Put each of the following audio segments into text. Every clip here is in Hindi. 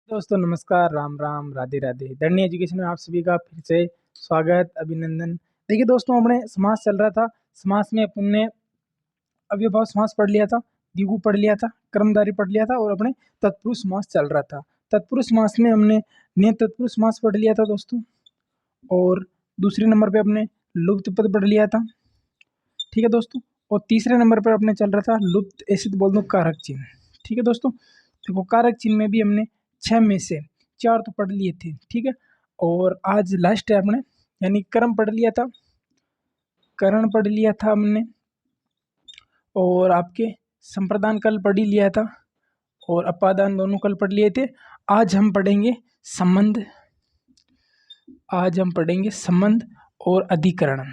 दोस्तों नमस्कार, राम राम, राधे राधे। दंडी एजुकेशन में आप सभी का फिर से स्वागत, अभिनंदन। देखिए दोस्तों, हमने समास चल रहा था। समास में अपन ने अव्ययभाव समास पढ़ लिया था, द्विगु पढ़ लिया था, कर्मधारय पढ़ लिया था और अपने तत्पुरुष समास चल रहा था। तत्पुरुष समास में हमने नियत तत्पुरुष समास पढ़ लिया था दोस्तों, और दूसरे नंबर पे अपने लुप्त पद पढ़ लिया था। ठीक है दोस्तों, और तीसरे नंबर पर अपने चल रहा था लुप्त ऐसे तो बोल दो कारक चिन्ह। ठीक है दोस्तों, देखो कारक चिन्ह में भी हमने 6 में से 4 तो पढ़ लिए थे। ठीक है, और आज लास्ट है अपने, यानी कर्म पढ़ लिया था, करण पढ़ लिया था हमने, और आपके संप्रदान कल पढ़ ही लिया था, और अपादान दोनों कल पढ़ लिए थे। आज हम पढ़ेंगे संबंध, आज हम पढ़ेंगे संबंध और अधिकरण।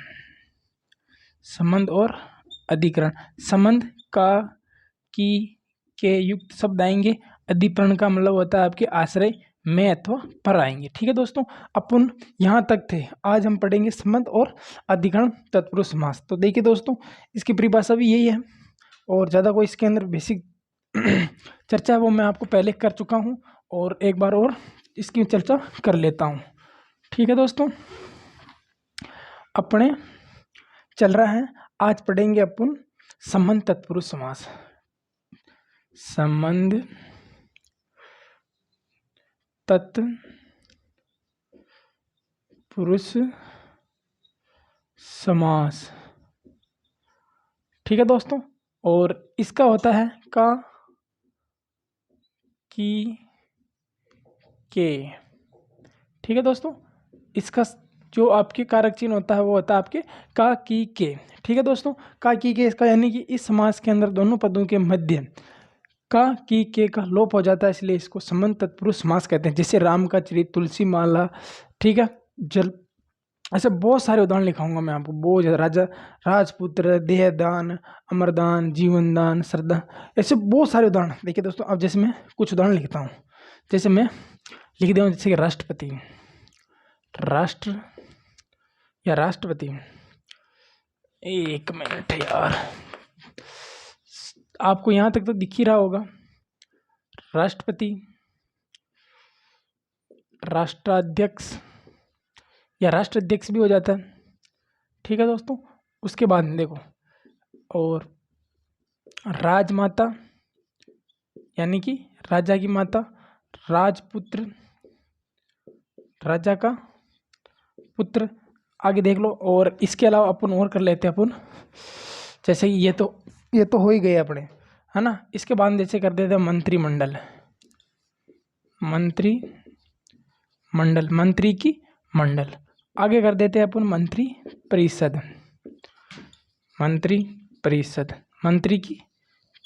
संबंध और अधिकरण, संबंध का की के युक्त शब्द आएंगे। अधिकरण का मतलब होता है आपके आश्रय में अथवा पर आएंगे। ठीक है दोस्तों, अपन यहाँ तक थे। आज हम पढ़ेंगे संबंध और अधिकरण तत्पुरुष समास। तो देखिए दोस्तों, इसकी परिभाषा भी यही है, और ज़्यादा कोई इसके अंदर बेसिक चर्चा है वो मैं आपको पहले कर चुका हूँ, और एक बार और इसकी चर्चा कर लेता हूँ। ठीक है दोस्तों, अपने चल रहा है, आज पढ़ेंगे अपन संबंध तत्पुरुष समास। संबंध तत्पुरुष समास। ठीक है दोस्तों, और इसका होता है का की के। ठीक है दोस्तों, इसका जो आपके कारक चिन्ह होता है वो होता है आपके का की के। ठीक है दोस्तों, का की के इसका यानी कि इस समास के अंदर दोनों पदों के मध्य का की के का लोप हो जाता है, इसलिए इसको संबंध तत्पुरुष समास कहते हैं। जैसे राम का चरित, तुलसी माला, ठीक है, जल, ऐसे बहुत सारे उदाहरण लिखाऊंगा मैं आपको। बहुत ज़्यादा, राजा, राजपुत्र, देहदान, अमरदान, जीवनदान, श्रद्धा, ऐसे बहुत सारे उदाहरण। देखिए दोस्तों, अब जैसे मैं कुछ उदाहरण लिखता हूँ, जैसे मैं लिख दिया हूँ, जैसे कि राष्ट्रपति, राष्ट्र या राष्ट्रपति। एक मिनट यार, आपको यहाँ तक तो दिख ही रहा होगा। राष्ट्रपति, राष्ट्राध्यक्ष या राष्ट्राध्यक्ष भी हो जाता है। ठीक है दोस्तों, उसके बाद देखो, और राजमाता यानी कि राजा की माता, राजपुत्र, राजा का पुत्र, आगे देख लो। और इसके अलावा अपन और कर लेते हैं अपन, जैसे ये तो हो ही गए अपने, है ना। इसके बाद जैसे कर देते हैं मंत्रिमंडल, मंत्रिमंडल, मंत्री की मंडल। आगे कर देते हैं अपन मंत्री परिषद, मंत्री परिषद, मंत्री की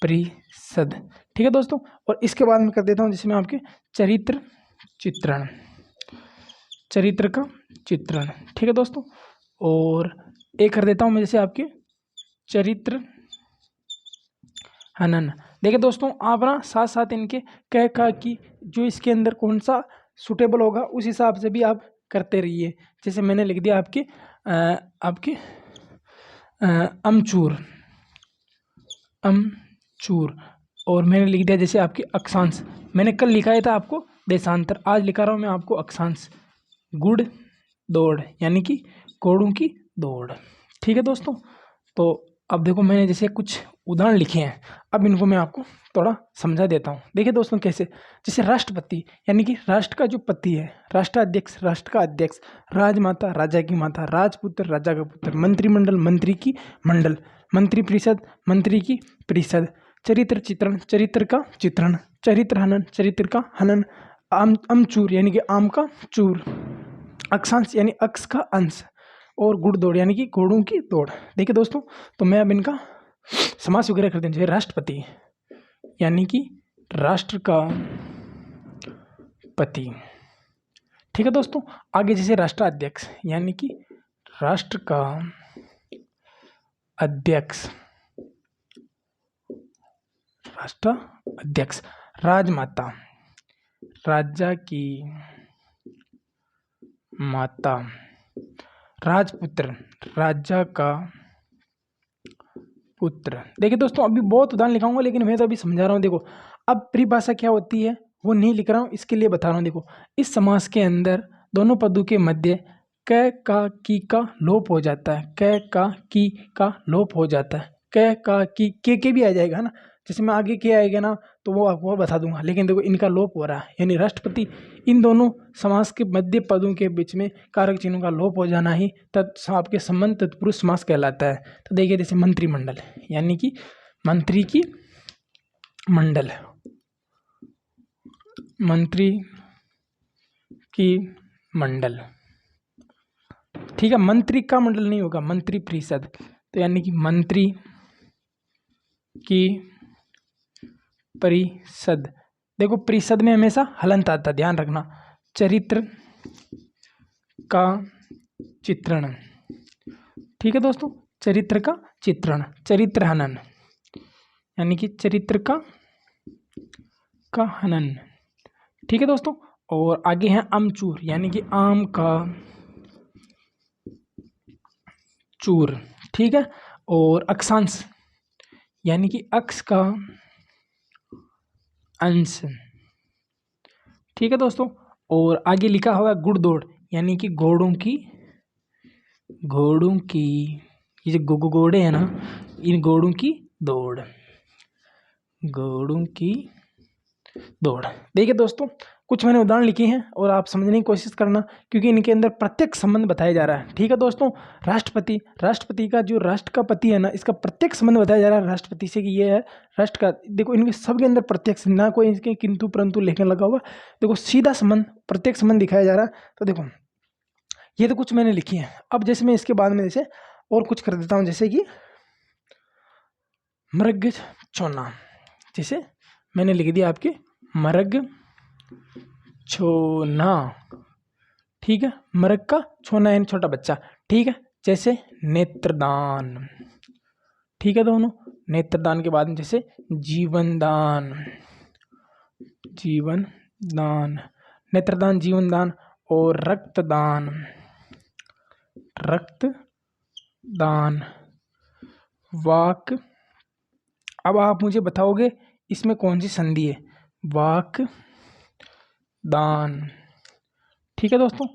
परिषद। ठीक है दोस्तों, और इसके बाद में कर देता हूँ, जिसमें आपके चरित्र चित्रण, चरित्र का चित्रण। ठीक है दोस्तों, और एक कर देता हूँ मैं जैसे आपके चरित्र हनन। देखिए दोस्तों, आप ना साथ साथ इनके कह का की जो इसके अंदर कौन सा सुटेबल होगा उस हिसाब से भी आप करते रहिए। जैसे मैंने लिख दिया आपके अमचूर, अमचूर, और मैंने लिख दिया जैसे आपके अक्षांश। मैंने कल लिखाया था आपको देशांतर, आज लिखा रहा हूँ मैं आपको अक्षांश। गुड़ दौड़ यानी कि घोड़ों की दौड़। ठीक है दोस्तों, तो अब देखो मैंने जैसे कुछ उदाहरण लिखे हैं, अब इनको मैं आपको थोड़ा समझा देता हूँ। देखिए दोस्तों कैसे, जैसे राष्ट्रपति यानी कि राष्ट्र का जो पति है, राष्ट्राध्यक्ष, राष्ट्र का अध्यक्ष, राजमाता, राजा की माता, राजपुत्र, राजा का पुत्र, मंत्रिमंडल, मंत्री की मंडल, मंत्री परिषद, मंत्री की परिषद, चरित्र चित्रण, चरित्र का चित्रण, चरित्र हनन, चरित्र का हनन, अमचूर यानी कि आम का चूर, अक्षांश यानी अक्ष का अंश, और गुड़ दौड़ यानी कि घोड़ों की दौड़। देखिए दोस्तों, तो मैं अब इनका समास वगैरह कर देंगे। राष्ट्रपति यानी कि राष्ट्र का पति। ठीक है दोस्तों, आगे जैसे राष्ट्राध्यक्ष यानी कि राष्ट्र का अध्यक्ष, राष्ट्र अध्यक्ष, राजमाता, राजा की माता, राजपुत्र, राजा का पुत्र। देखिए दोस्तों, अभी बहुत उदाहरण लिखाऊंगा, लेकिन मैं तो अभी समझा रहा हूँ। देखो, अब परिभाषा क्या होती है वो नहीं लिख रहा हूँ, इसके लिए बता रहा हूँ। देखो, इस समास के अंदर दोनों पदों के मध्य क का की का लोप हो जाता है, क का की का लोप हो जाता है, क का की के भी आ जाएगा, है ना। जैसे मैं आगे के आएगा ना तो वो आपको बता दूंगा, लेकिन देखो इनका लोप हो रहा है, यानी राष्ट्रपति, इन दोनों समास के मध्य पदों के बीच में कारक चिन्हों का लोप हो जाना ही आपके संबंध तत्पुरुष समास कहलाता है। तो देखिए, जैसे मंत्रिमंडल, यानी कि मंत्री की मंडल, मंत्री की मंडल, ठीक है। मंत्री का मंडल नहीं होगा, मंत्री परिषद, तो यानी कि मंत्री की परिषद। देखो, परिषद में हमेशा हलंत आता, ध्यान रखना। चरित्र का चित्रण, ठीक है दोस्तों, चरित्र का चित्रण, चरित्र हनन, यानी कि चरित्र का हनन, ठीक है दोस्तों। और आगे है अमचूर, यानी कि आम का चूर, ठीक है। और अक्षांश, यानी कि अक्ष का अंश, ठीक है दोस्तों। और आगे लिखा हुआ गुड़दौड़, यानी कि घोड़ों की ये जो घोड़े हैं ना, इन घोड़ों की दौड़, घोड़ों की दौड़। देखिए दोस्तों, कुछ मैंने उदाहरण लिखे हैं और आप समझने की कोशिश करना, क्योंकि इनके अंदर प्रत्येक संबंध बताया जा रहा है, ठीक है दोस्तों। राष्ट्रपति का जो राष्ट्र का पति है ना, इसका प्रत्येक संबंध बताया जा रहा है राष्ट्रपति से, कि ये है राष्ट्र का। देखो, इनके सबके अंदर प्रत्यक्ष, ना कोई इसके किंतु परंतु लिखने लगा हुआ, देखो सीधा संबंध, प्रत्येक संबंध दिखाया जा रहा है। तो देखो, ये तो कुछ मैंने लिखी है। अब जैसे मैं इसके बाद में जैसे और कुछ कर देता हूँ, जैसे कि मृग छोना, जैसे मैंने लिख दिया आपके मृग छोना, ठीक है। मृग का छोना यानी छोटा बच्चा, ठीक है। जैसे नेत्रदान, ठीक है दोनों। नेत्रदान के बाद में जैसे जीवन दान, जीवन दान, नेत्रदान, जीवन दान। और रक्तदान, रक्तदान, वाक। अब आप मुझे बताओगे इसमें कौन सी संधि है, वाक दान, ठीक है दोस्तों।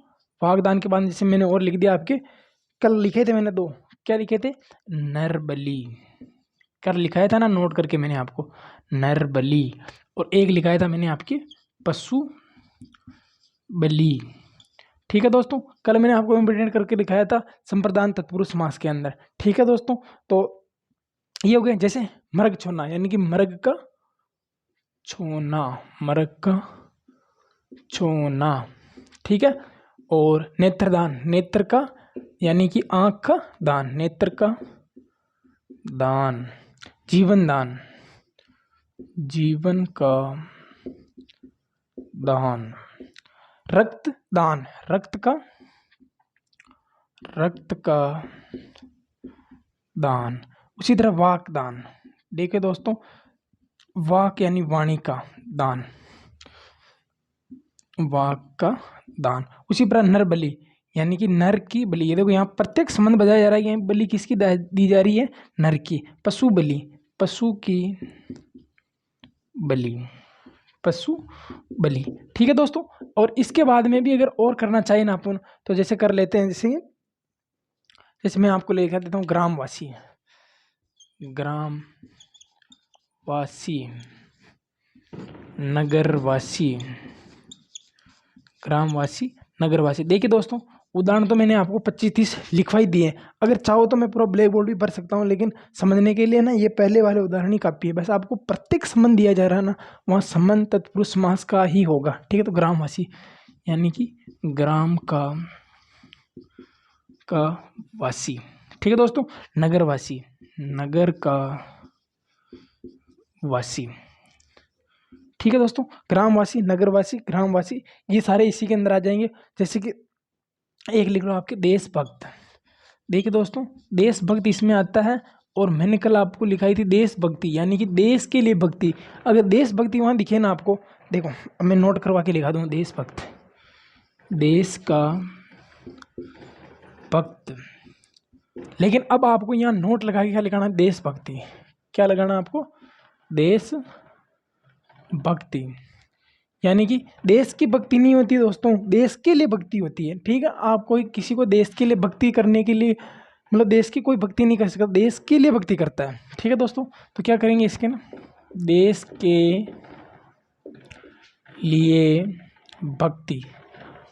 वागदान के बाद जैसे मैंने और लिख दिया आपके, कल लिखे थे मैंने दो, क्या लिखे थे, नरबली, कल लिखाया था ना, नोट करके मैंने आपको, नरबली। और एक लिखाया था मैंने आपके पशु बलि, ठीक है दोस्तों। कल मैंने आपको इम्पोर्टेंट करके दिखाया था संप्रदान तत्पुरुष समास के अंदर, ठीक है दोस्तों। तो ये हो गए, जैसे मृग छोना, यानी कि मृग का छोना, मृग का छोना, ठीक है। और नेत्रदान, नेत्र का यानी कि आंख का दान, नेत्र का दान। जीवन दान, जीवन का दान। रक्त दान, रक्त का दान। उसी तरह वाक दान, देखिए दोस्तों, वाक यानी वाणी का दान, वाक का दान। उसी प्रकार नर बलि, यानी कि नर की बलि। ये देखो, यहाँ प्रत्येक संबंध बताया जा रहा है कि बलि किसकी दी जा रही है, नर की। पशु बलि, पशु की बलि, पशु बलि, ठीक है दोस्तों। और इसके बाद में भी अगर और करना चाहिए ना अपन, तो जैसे कर लेते हैं, जैसे मैं आपको लिखा देता हूँ ग्रामवासी, ग्रामवासी, नगरवासी, ग्रामवासी, नगरवासी। देखिए दोस्तों, उदाहरण तो मैंने आपको 25-30 लिखवाई दिए। अगर चाहो तो मैं पूरा ब्लैक बोर्ड भी भर सकता हूँ, लेकिन समझने के लिए ना ये पहले वाले उदाहरण ही काफ़ी है। बस आपको प्रत्येक संबंध दिया जा रहा है ना, वहाँ संबंध तत्पुरुष समास का ही होगा, ठीक है। तो ग्रामवासी यानी कि ग्राम का वासी, ठीक है दोस्तों। नगरवासी, नगर का वासी, ठीक है दोस्तों। ग्रामवासी, नगरवासी, ग्रामवासी, ये सारे इसी के अंदर आ जाएंगे। जैसे कि एक लिख लो आपके देशभक्त, देखिए दोस्तों, देशभक्त इसमें आता है। और मैंने कल आपको लिखाई थी देशभक्ति, यानी कि देश के लिए भक्ति। अगर देशभक्ति वहाँ दिखे ना आपको, देखो मैं नोट करवा के लिखा दूँ, देशभक्त, देश का भक्त। लेकिन अब आपको यहाँ नोट लगा के क्या लिखाना है, देशभक्ति। क्या लगाना है आपको, देश भक्ति, यानी कि देश की भक्ति नहीं होती दोस्तों, देश के लिए भक्ति होती है। ठीक है, आप कोई किसी को देश के लिए भक्ति करने के लिए, मतलब देश की कोई भक्ति नहीं कर सकता, देश के लिए भक्ति करता है। ठीक है दोस्तों, तो क्या करेंगे इसके ना, देश के लिए भक्ति।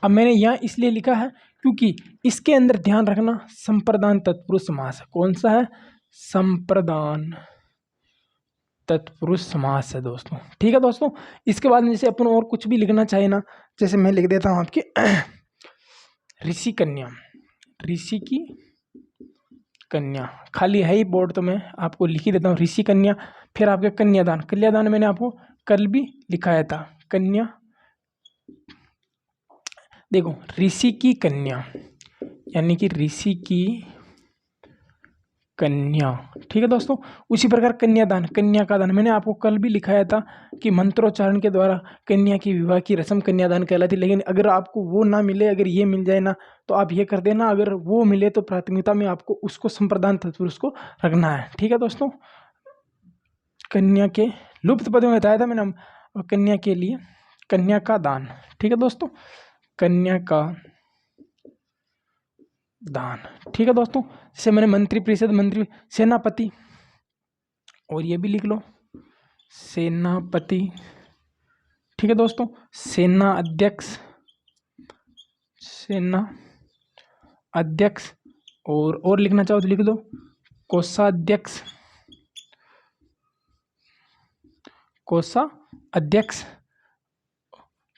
अब मैंने यहाँ इसलिए लिखा है क्योंकि इसके अंदर ध्यान रखना संप्रदान तत्पुरुष समास है। कौन सा है? संप्रदान तत्पुरुष समास है दोस्तों। ठीक है दोस्तों, इसके बाद में जैसे अपन और कुछ भी लिखना चाहे ना, जैसे मैं लिख देता हूँ आपके ऋषि कन्या, ऋषि की कन्या, खाली है ही बोर्ड तो मैं आपको लिख ही देता हूँ ऋषि कन्या। फिर आपके कन्यादान, कन्यादान मैंने आपको कल भी लिखाया था, कन्या, देखो ऋषि की कन्या यानी कि ऋषि की कन्या। ठीक है दोस्तों, उसी प्रकार कन्यादान, कन्या का दान मैंने आपको कल भी लिखाया था कि मंत्रोच्चारण के द्वारा कन्या की विवाह की रस्म कन्यादान कहलाती। लेकिन अगर आपको वो ना मिले, अगर ये मिल जाए ना तो आप ये कर देना, अगर वो मिले तो प्राथमिकता में आपको उसको संप्रदान तत्पुरुष को रखना है। ठीक है दोस्तों, कन्या के लुप्त पद में बताया था मैंने, कन्या के लिए कन्या का दान। ठीक है दोस्तों, कन्या का दान। ठीक है दोस्तों, जैसे मैंने मंत्री परिषद, मंत्री, सेनापति, और ये भी लिख लो सेनापति। ठीक है दोस्तों, सेना अध्यक्ष, सेना अध्यक्ष, और लिखना चाहो तो लिख दो कोषाध्यक्ष, कोषाध्यक्ष।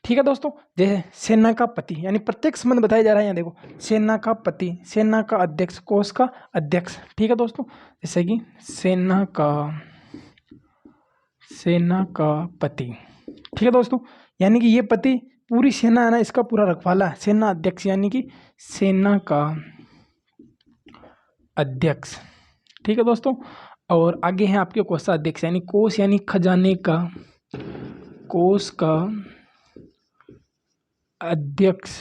ठीक है दोस्तों, जैसे सेना का पति, यानी प्रत्येक संबंध बताया जा रहा है यहाँ देखो, सेना का पति, सेना का अध्यक्ष, कोष का अध्यक्ष। ठीक है दोस्तों, जैसे कि सेना का पति। ठीक है दोस्तों, यानी कि ये पति पूरी सेना है ना, इसका पूरा रखवाला है। सेना अध्यक्ष यानी कि सेना का अध्यक्ष। ठीक है दोस्तों, और आगे हैं आपके कोषाध्यक्ष, यानी कोष यानी खजाने का, कोष का अध्यक्ष।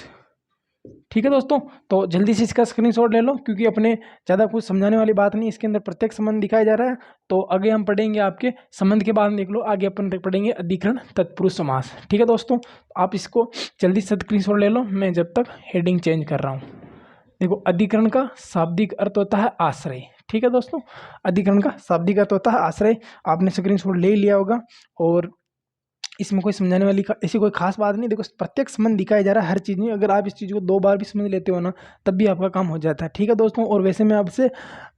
ठीक है दोस्तों, तो जल्दी से इसका स्क्रीनशॉट ले लो क्योंकि अपने ज़्यादा कुछ समझाने वाली बात नहीं, इसके अंदर प्रत्येक संबंध दिखाया जा रहा है। तो आगे हम पढ़ेंगे आपके संबंध के बाद में, देख लो आगे अपन पढ़ेंगे अधिकरण तत्पुरुष समास। ठीक है दोस्तों, आप इसको जल्दी से स्क्रीनशॉट ले लो, मैं जब तक हेडिंग चेंज कर रहा हूँ। देखो, अधिकरण का शाब्दिक अर्थ होता है आश्रय। ठीक है दोस्तों, अधिकरण का शाब्दिक अर्थ होता है आश्रय। आपने स्क्रीनशॉट ले लिया होगा, और इसमें कोई समझाने वाली ऐसी कोई खास बात नहीं। देखो, प्रत्येक संबंध दिखाया जा रहा है हर चीज़ में, अगर आप इस चीज़ को 2 बार भी समझ लेते हो ना तब भी आपका काम हो जाता है। ठीक है दोस्तों, और वैसे मैं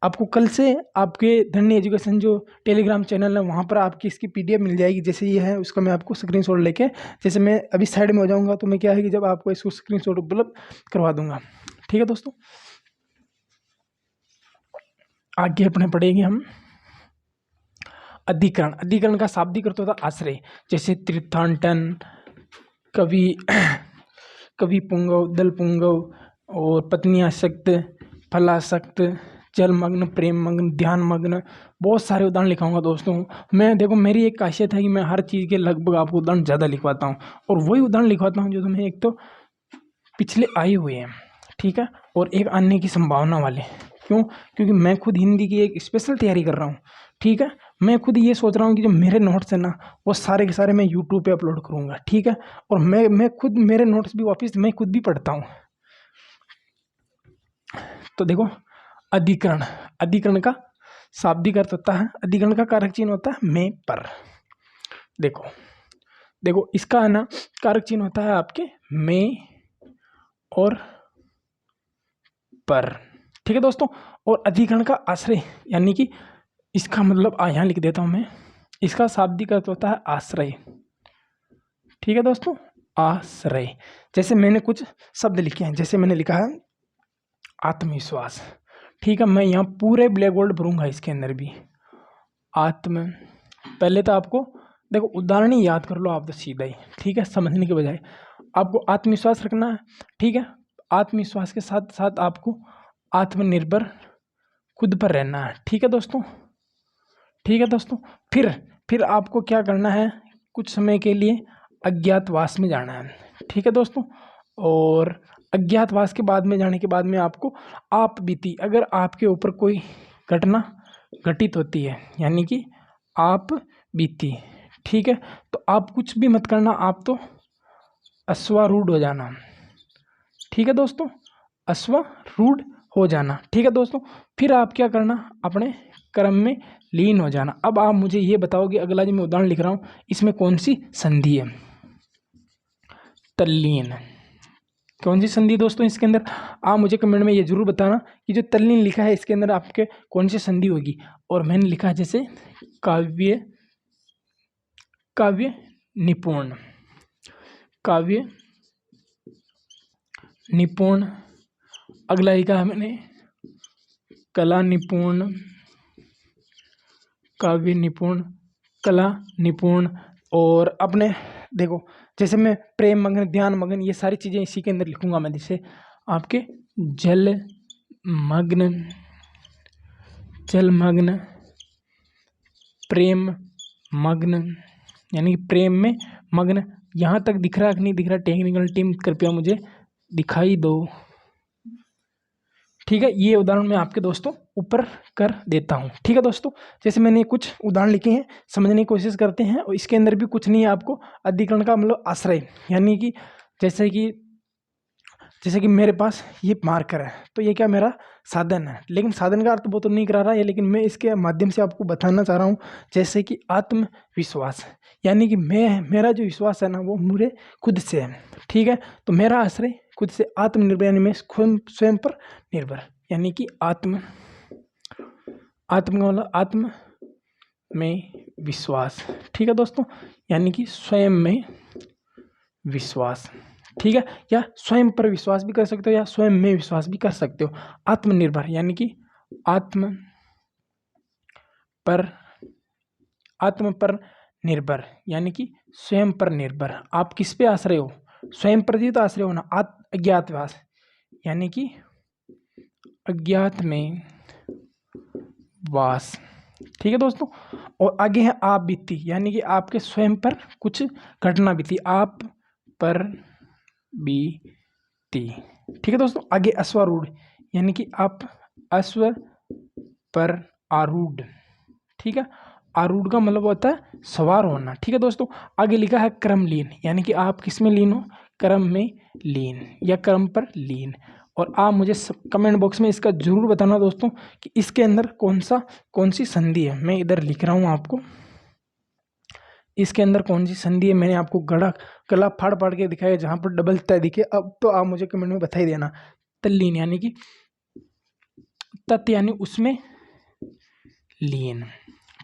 आपको कल से आपके धन्य एजुकेशन जो टेलीग्राम चैनल है वहाँ पर आपकी इसकी PDF मिल जाएगी। जैसे ये है उसका मैं आपको स्क्रीनशॉट लेके, जैसे मैं अभी साइड में हो जाऊँगा तो मैं क्या है कि जब आपको इसको स्क्रीनशॉट उपलब्ध करवा दूंगा। ठीक है दोस्तों, आगे अपने पढ़ेंगे हम अधिकरण। अधिकरण का शाब्दिक अर्थ होता है आश्रय, जैसे तीर्थाटन, कवि पुंगव, दल पुंगव, और पत्नीआसक्त, फलासक्त, जलमग्न, प्रेम मग्न, ध्यान मग्न, बहुत सारे उदाहरण लिखाऊंगा दोस्तों मैं। देखो, मेरी एक खासियत है कि मैं हर चीज़ के लगभग आपको उदाहरण ज़्यादा लिखवाता हूँ, और वही उदाहरण लिखवाता हूँ जो तुम्हें एक तो पिछले आए हुए हैं, ठीक है, और एक आने की संभावना वाले। क्यों? क्योंकि मैं खुद हिंदी की एक स्पेशल तैयारी कर रहा हूँ। ठीक है, मैं खुद ये सोच रहा हूँ कि जो मेरे नोट्स हैं ना वो सारे के सारे मैं यूट्यूब पे अपलोड करूँगा। ठीक है, और मैं खुद मेरे नोट्स भी वापस मैं खुद भी पढ़ता हूँ। तो देखो, अधिकरण, अधिकरण का शाब्दिक अर्थ होता है, अधिकरण का कारक चिन्ह होता है में, पर। देखो इसका है ना कारक चिन्ह होता है आपके में और पर। ठीक है दोस्तों, और अधिकरण का आश्रय यानी कि इसका मतलब यहाँ लिख देता हूँ मैं, इसका शाब्दिक अर्थ होता है आश्रय। ठीक है दोस्तों, आश्रय। जैसे मैंने कुछ शब्द लिखे हैं, जैसे मैंने लिखा है आत्मविश्वास। ठीक है, मैं यहाँ पूरे ब्लैक बोर्ड भरूंगा इसके अंदर भी आत्म। पहले तो आपको देखो उदाहरण ही याद कर लो आप तो सीधा ही। ठीक है, समझने के बजाय आपको आत्मविश्वास रखना है। ठीक है, आत्मविश्वास के साथ साथ आपको आत्मनिर्भर खुद पर रहना है। ठीक है दोस्तों, ठीक है दोस्तों, फिर आपको क्या करना है, कुछ समय के लिए अज्ञातवास में जाना है। ठीक है दोस्तों, और अज्ञातवास के बाद में जाने के बाद में आपको आप बीती, अगर आपके ऊपर कोई घटना घटित होती है यानी कि आप बीती, ठीक है, तो आप कुछ भी मत करना, आप तो अश्वारूढ़ हो जाना। ठीक है दोस्तों, अश्वारूढ़ हो जाना। ठीक है दोस्तों, फिर आप क्या करना, अपने क्रम में लीन हो जाना। अब आप मुझे ये बताओगे, अगला जो मैं उदाहरण लिख रहा हूँ इसमें कौन सी संधि है? तल्लीन। कौन सी संधि दोस्तों इसके अंदर? आप मुझे कमेंट में ये जरूर बताना कि जो तल्लीन लिखा है इसके अंदर आपके कौन सी संधि होगी। और मैंने लिखा है जैसे काव्य, काव्य निपुण, काव्य निपुण। अगला लिखा है मैंने कला निपुण, काव्य निपुण, कला निपुण। और अपने देखो जैसे मैं प्रेम मग्न, ध्यान मग्न, ये सारी चीज़ें इसी के अंदर लिखूंगा मैं। जैसे आपके जल मग्न, जल मग्न, प्रेम मग्न, यानी कि प्रेम में मग्न। यहाँ तक दिख रहा है कि नहीं दिख रहा? टेक्निकल टीम कृपया मुझे दिखाई दो। ठीक है, ये उदाहरण मैं आपके दोस्तों ऊपर कर देता हूँ। ठीक है दोस्तों, जैसे मैंने कुछ उदाहरण लिखे हैं, समझने की कोशिश करते हैं। और इसके अंदर भी कुछ नहीं है, आपको अधिकरण का मतलब आश्रय, यानी कि जैसे कि मेरे पास ये मार्कर है, तो ये क्या मेरा साधन है। लेकिन साधन का अर्थ वो तो नहीं करा रहा है, लेकिन मैं इसके माध्यम से आपको बताना चाह रहा हूँ जैसे कि आत्मविश्वास, यानी कि मेरा जो विश्वास है ना वो मेरे खुद से है। ठीक है, तो मेरा आश्रय खुद से, आत्मनिर्भर यानी मैं स्वयं पर निर्भर, यानी कि आत्म मतलब आत्म में विश्वास। ठीक है दोस्तों, यानी कि स्वयं में विश्वास। ठीक है, या स्वयं पर विश्वास भी कर सकते हो या स्वयं में विश्वास भी कर सकते हो। आत्मनिर्भर यानी कि आत्म पर निर्भर, यानी कि स्वयं पर निर्भर। आप किस पे आश्रय हो? स्वयं पर ही तो आश्रय हो ना। अज्ञातवास यानी कि अज्ञात में वास। ठीक है दोस्तों, और आगे है आप बीती, यानी कि आपके स्वयं पर कुछ घटना बीती, आप पर बीती। ठीक है दोस्तों, आगे अश्वारूढ़, यानी कि आप अश्व पर आरूढ़। ठीक है, आरूढ़ का मतलब होता है सवार होना। ठीक है दोस्तों, आगे लिखा है क्रमलीन, यानी कि आप किस में लीन हो? क्रम में लीन या क्रम पर लीन। और आप मुझे कमेंट बॉक्स में इसका जरूर बताना दोस्तों कि इसके अंदर कौन सी संधि है। मैं इधर लिख रहा हूँ आपको, इसके अंदर कौन सी संधि है। मैंने आपको गला फाड़ फाड़ के दिखाया जहां पर डबल तय दिखे। अब तो आप मुझे कमेंट में बता ही देना। तल्लीन यानी कि तत् यानी उसमें लीन।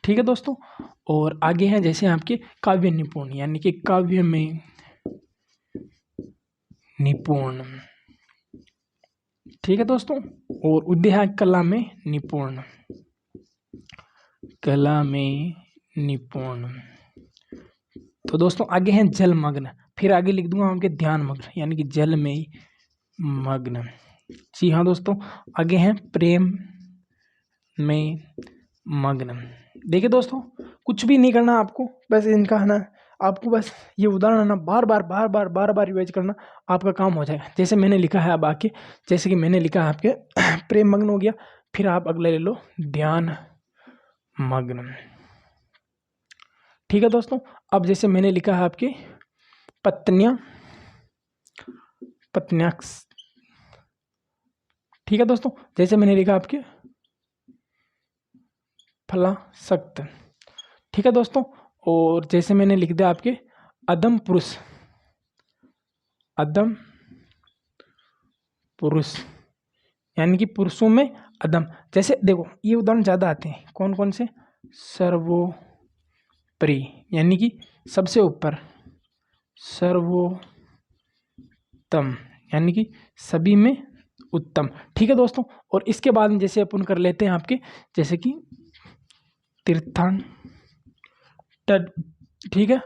ठीक है दोस्तों, और आगे है जैसे आपके काव्य निपुण, यानी कि काव्य में निपुण। ठीक है दोस्तों, और उद्देश्य कला में निपुण, कला में निपुण। तो दोस्तों आगे हैं जलमग्न, फिर आगे लिख दूंगा आपके ध्यान मग्न, यानी कि जल में मग्न। जी हाँ दोस्तों, आगे हैं प्रेम में मग्न। देखिए दोस्तों, कुछ भी नहीं करना आपको, बस इनका है ना, आपको बस ये उदाहरण है ना बार बार रिवाइज करना, आपका काम हो जाएगा। जैसे मैंने लिखा है अब आके, जैसे कि मैंने लिखा है आपके प्रेम मग्न हो गया, फिर आप अगला ले लो ध्यान मग्न। ठीक है दोस्तों, अब जैसे मैंने लिखा है आपके पत्नियां, पत्न्याक्ष। ठीक है दोस्तों, जैसे मैंने लिखा आपके फला सक्त। ठीक है दोस्तों, और जैसे मैंने लिख दिया आपके अदम पुरुष, अदम पुरुष, यानी कि पुरुषों में अदम। जैसे देखो ये उदाहरण ज्यादा आते हैं, कौन कौन से? सर्वोपरि, यानी कि सबसे ऊपर, सर्वोत्तम, यानी कि सभी में उत्तम। ठीक है दोस्तों, और इसके बाद में जैसे अपन कर लेते हैं आपके जैसे कि तीर्थान तट। ठीक है,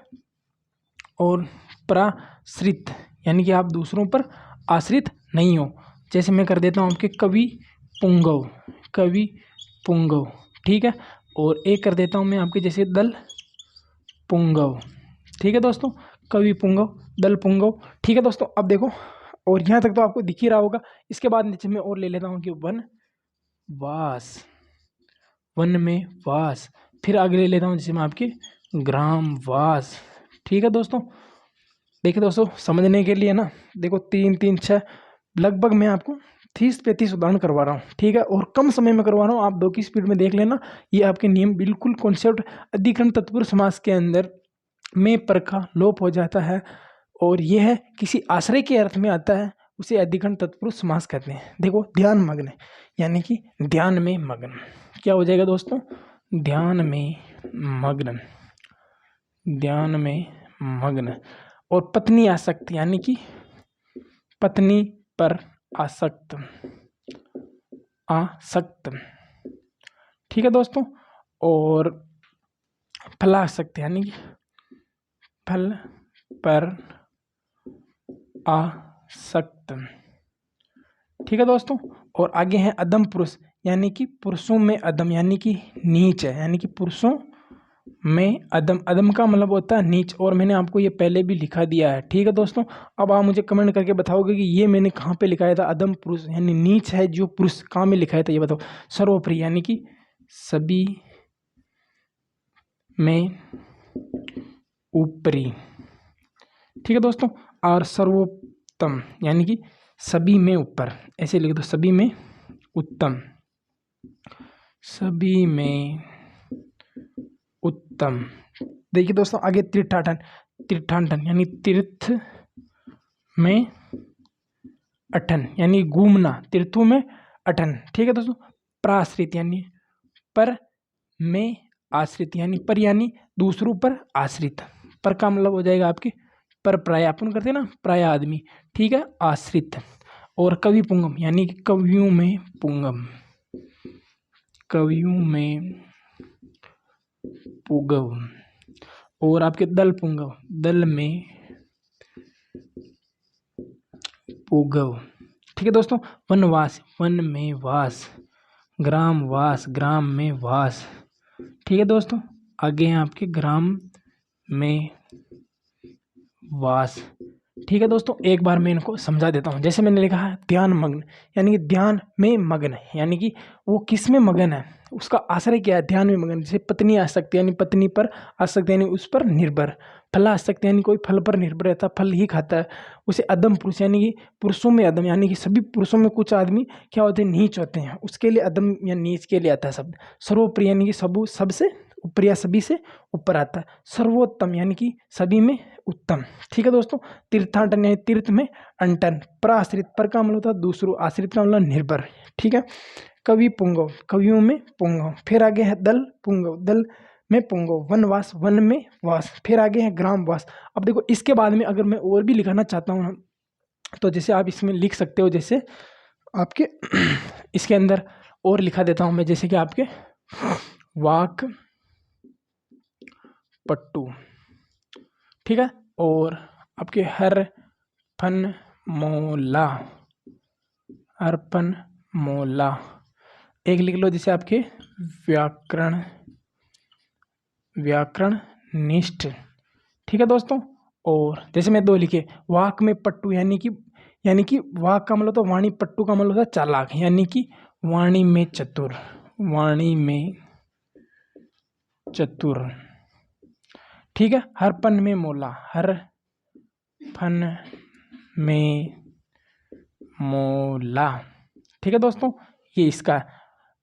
और प्राश्रित, यानी कि आप दूसरों पर आश्रित नहीं हो। जैसे मैं कर देता हूँ आपके कवि पुंगव, कवि पुंगव। ठीक है, और एक कर देता हूँ मैं आपके जैसे दल पुंगव। ठीक है दोस्तों, कवि पुंगव, दल पुंगव। ठीक है दोस्तों, अब देखो, और यहाँ तक तो आपको दिख ही रहा होगा। इसके बाद नीचे में और ले लेता हूँ कि वन वास, वन में वास। फिर आगे ले लेता हूँ जैसे मैं आपके ग्राम वास। ठीक है दोस्तों, देखिए दोस्तों, समझने के लिए ना देखो 3 3 6 लगभग मैं आपको 30-35 उदाहरण करवा रहा हूँ, ठीक है, और कम समय में करवा रहा हूँ। आप 2 की स्पीड में देख लेना। ये आपके नियम बिल्कुल कॉन्सेप्ट अधिकरण तत्पुरुष समास के अंदर में पर का लोप हो जाता है, और यह है किसी आश्रय के अर्थ में आता है, उसे अधिकरण तत्पुरुष समास कहते हैं। देखो, ध्यान मग्न यानी कि ध्यान में मग्न क्या हो जाएगा दोस्तों? ध्यान में मग्न, ध्यान में मग्न। और पत्नी आसक्त यानी कि पत्नी पर आसक्त, आसक्त, ठीक है दोस्तों। और फलासक्त यानी कि फल पर आसक्त, ठीक है दोस्तों। और आगे है अदम पुरुष यानी कि पुरुषों में अदम यानी कि नीच है, यानी कि पुरुषों में अदम। अदम का मतलब होता है नीच, और मैंने आपको ये पहले भी लिखा दिया है, ठीक है दोस्तों। अब आप मुझे कमेंट करके बताओगे कि ये मैंने कहाँ पे लिखाया था। अदम पुरुष यानी नीच है जो पुरुष, कहाँ में लिखाया था ये बताओ। सर्वोपरि यानी कि सभी में ऊपरी, ठीक है दोस्तों। और सर्वोत्तम यानी कि सभी में ऊपर, ऐसे लिख दो, सभी में उत्तम, सभी में उत्तम। देखिए दोस्तों, आगे तीर्थाटन, तीर्थाटन यानी तीर्थ में अटन यानी घूमना, तीर्थों में अटन, ठीक है दोस्तों। प्राश्रित यानी पर में आश्रित, यानी पर यानी दूसरों पर आश्रित। पर का मतलब हो जाएगा आपके पर प्राय, अपन करते हैं ना प्राय आदमी, ठीक है, आश्रित। और कवि पुंगम यानी कि कवियों में पुंगम, कवियों में पुगव। और आपके दल पुंगव, दल में पुगव, ठीक है दोस्तों। वनवास, वन में वास। ग्राम वास, ग्राम में वास, ठीक है दोस्तों। आगे हैं आपके ग्राम में वास, ठीक है दोस्तों। एक बार मैं इनको समझा देता हूँ। जैसे मैंने लिखा है ध्यान मग्न यानी कि ध्यान में मग्न है, यानी कि वो किस में मगन है, उसका आश्रय क्या है, ध्यान में मगन। जैसे पत्नी आसक्त यानी पत्नी पर आसक्त यानी उस पर निर्भर। फल आसक्त यानी कोई फल पर निर्भर रहता, फल ही खाता है। उसे अदम पुरुष यानी कि पुरुषों में अदम, यानी कि सभी पुरुषों में कुछ आदमी क्या होते हैं, नीच होते हैं, उसके लिए अदम या नीच के लिए आता है शब्द। सर्वोपरि यानी कि सबसे ऊपर या सभी से ऊपर आता है। सर्वोत्तम यानी कि सभी में उत्तम, ठीक है दोस्तों। तीर्थाटन यानी तीर्थ में अंटन। प्राश्रित, पर का मतलब होता है दूसरों, आश्रित का मतलब निर्भर, ठीक है। कवि पुंगव, कवियों में पुंगव। फिर आगे है दल पुंगव, दल में पुंगव। वनवास, वन में वास। फिर आगे है ग्राम वास। अब देखो, इसके बाद में अगर मैं और भी लिखाना चाहता हूँ तो जैसे आप इसमें लिख सकते हो, जैसे आपके इसके अंदर और लिखा देता हूँ मैं, जैसे कि आपके वाक पट्टू, ठीक है। और आपके हर फन मोला, अर्पण मोला। एक लिख लो जैसे आपके व्याकरण, व्याकरण निष्ठ, ठीक है दोस्तों। और जैसे मैं 2 लिखे, वाक में पट्टू यानी कि वाक का मतलब तो वाणी, पट्टू का मतलब होता है चालाक, यानी कि वाणी में चतुर, वाणी में चतुर, ठीक है। हर फन में मोला, हर फन में मोला, ठीक है दोस्तों, ये इसका।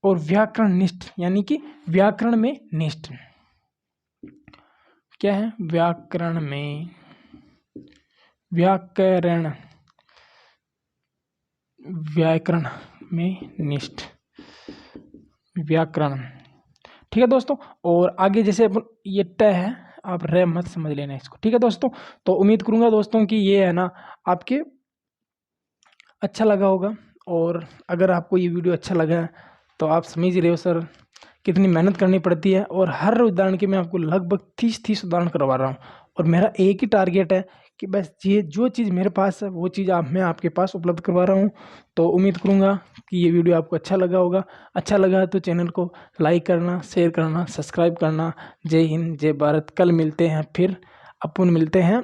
और व्याकरण निष्ठ यानी कि व्याकरण में निष्ठ, क्या है, व्याकरण में, व्याकरण, व्याकरण में निष्ठ, व्याकरण, ठीक है दोस्तों। और आगे जैसे ये ट है, आप रे मत समझ लेना इसको, ठीक है दोस्तों। तो उम्मीद करूंगा दोस्तों कि ये है ना आपके अच्छा लगा होगा। और अगर आपको ये वीडियो अच्छा लगा है तो आप समझ रहे हो सर कितनी मेहनत करनी पड़ती है। और हर उदाहरण के मैं आपको लगभग 30 उदाहरण करवा रहा हूँ, और मेरा एक ही टारगेट है कि बस ये जो चीज़ मेरे पास है वो चीज़ मैं आपके पास उपलब्ध करवा रहा हूँ। तो उम्मीद करूँगा कि ये वीडियो आपको अच्छा लगा होगा। अच्छा लगा तो चैनल को लाइक करना, शेयर करना, सब्सक्राइब करना। जय हिंद, जय भारत। कल मिलते हैं, फिर अपन मिलते हैं